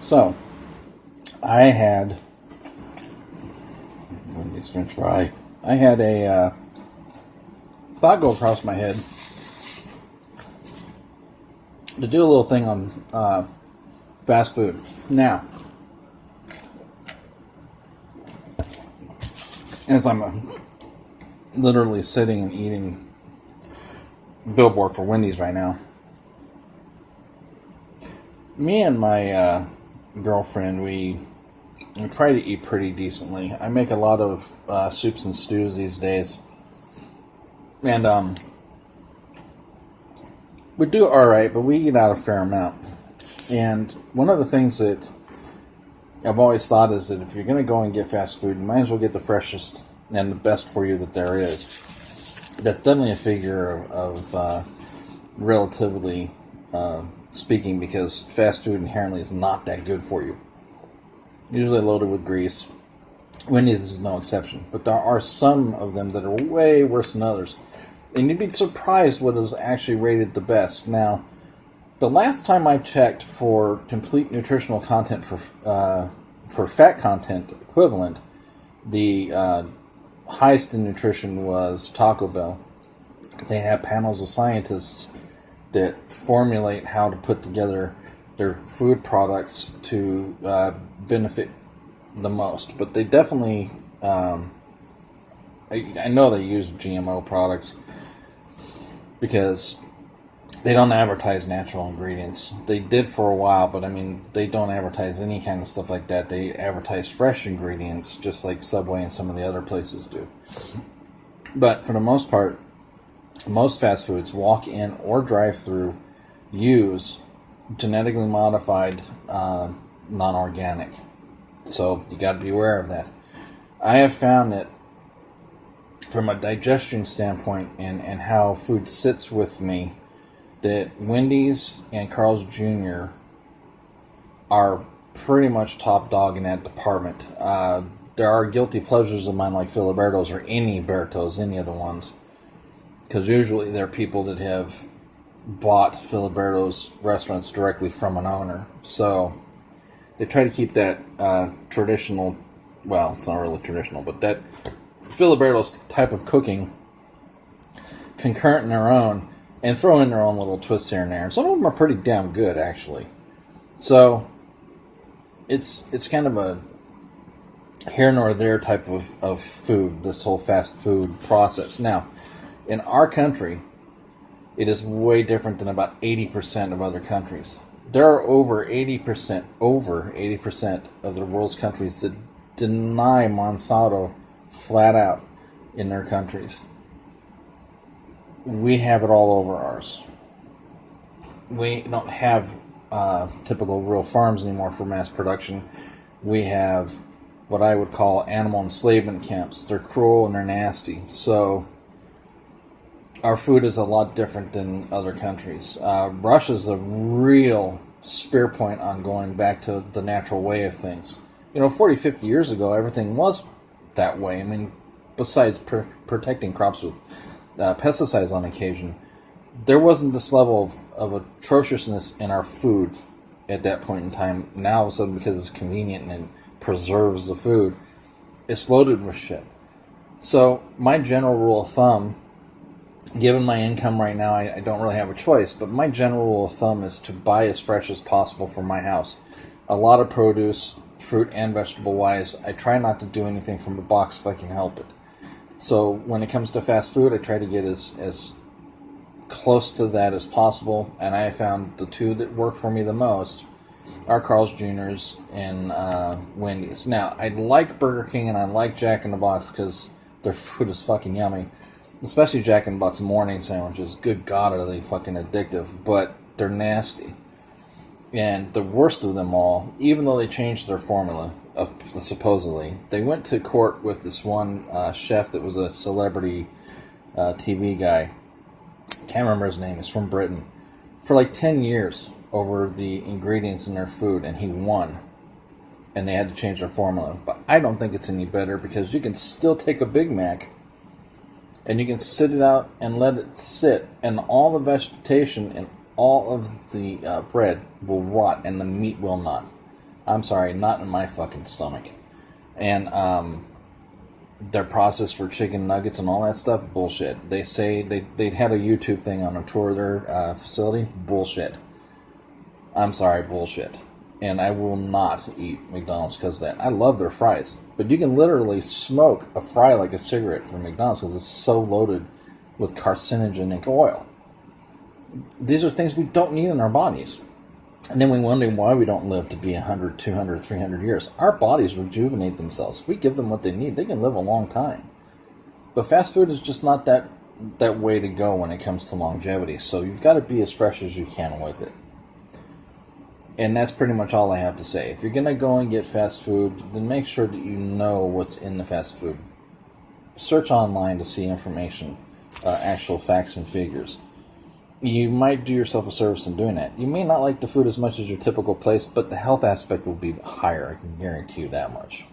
So, I had Wendy's French fry. I had a thought go across my head to do a little thing on fast food. Now, as I'm literally sitting and eating billboard for Wendy's right now, me and my girlfriend, we try to eat pretty decently. I make a lot of soups and stews these days, and we do alright, but we eat out a fair amount. And one of the things that I've always thought is that if you're going to go and get fast food, you might as well get the freshest and the best for you that there is. That's definitely a figure of relatively speaking, because fast food inherently is not that good for you. Usually loaded with grease. Wendy's is no exception. But there are some of them that are way worse than others. And you'd be surprised what is actually rated the best. Now, the last time I checked for complete nutritional content for fat content equivalent, the highest in nutrition was Taco Bell. They have panels of scientists that formulate how to put together their food products to benefit the most. But they definitely, I know they use GMO products because they don't advertise natural ingredients. They did for a while, but I mean, they don't advertise any kind of stuff like that. They advertise fresh ingredients, just like Subway and some of the other places do. But for the most part, most fast foods, walk-in or drive-through, use genetically modified non-organic. So you got to be aware of that. I have found that from a digestion standpoint and how food sits with me, that Wendy's and Carl's Jr. are pretty much top dog in that department. There are guilty pleasures of mine like Filiberto's or any Berto's, any of the ones. Because usually they're people that have bought Filiberto's restaurants directly from an owner. So they try to keep that traditional, well, it's not really traditional, but that Filiberto's type of cooking concurrent in their own, and throw in their own little twists here and there. And some of them are pretty damn good, actually. So it's kind of a here nor there type of food, this whole fast food process. Now, in our country, it is way different than about 80% of other countries. There are over 80% of the world's countries that deny Monsanto flat out in their countries. We have it all over ours. We don't have typical real farms anymore for mass production. We have what I would call animal enslavement camps. They're cruel and they're nasty. So our food is a lot different than other countries. Russia's a real spear point on going back to the natural way of things. 40, 50 years ago, everything was that way. I mean, besides protecting crops with pesticides on occasion, there wasn't this level of atrociousness in our food at that point in time. Now, all of a sudden, because it's convenient and it preserves the food, it's loaded with shit. So, my general rule of thumb, given my income right now, I don't really have a choice, but my general rule of thumb is to buy as fresh as possible for my house. A lot of produce, fruit and vegetable-wise. I try not to do anything from a box if I can help it. So when it comes to fast food, I try to get as close to that as possible, and I found the two that work for me the most are Carl's Jr.'s and Wendy's. Now, I like Burger King and I like Jack in the Box because their food is fucking yummy. Especially Jack in the Box morning sandwiches. Good God, are they fucking addictive, but they're nasty. And the worst of them all, even though they changed their formula, supposedly, they went to court with this one chef that was a celebrity TV guy. Can't remember his name. He's from Britain. For like 10 years over the ingredients in their food, and he won. And they had to change their formula. But I don't think it's any better, because you can still take a Big Mac and you can sit it out and let it sit, and all the vegetation and all of the bread will rot and the meat will not. I'm sorry, not in my fucking stomach. And their process for chicken nuggets and all that stuff, bullshit. They say they had a YouTube thing on a tour of their facility, bullshit. I'm sorry, bullshit. And I will not eat McDonald's because of that. I love their fries, but you can literally smoke a fry like a cigarette from McDonald's because it's so loaded with carcinogenic oil. These are things we don't need in our bodies. And then we wonder why we don't live to be 100, 200, 300 years. Our bodies rejuvenate themselves. If we give them what they need, they can live a long time. But fast food is just not that way to go when it comes to longevity. So you've got to be as fresh as you can with it. And that's pretty much all I have to say. If you're going to go and get fast food, then make sure that you know what's in the fast food. Search online to see information, actual facts and figures. You might do yourself a service in doing that. You may not like the food as much as your typical place, but the health aspect will be higher. I can guarantee you that much.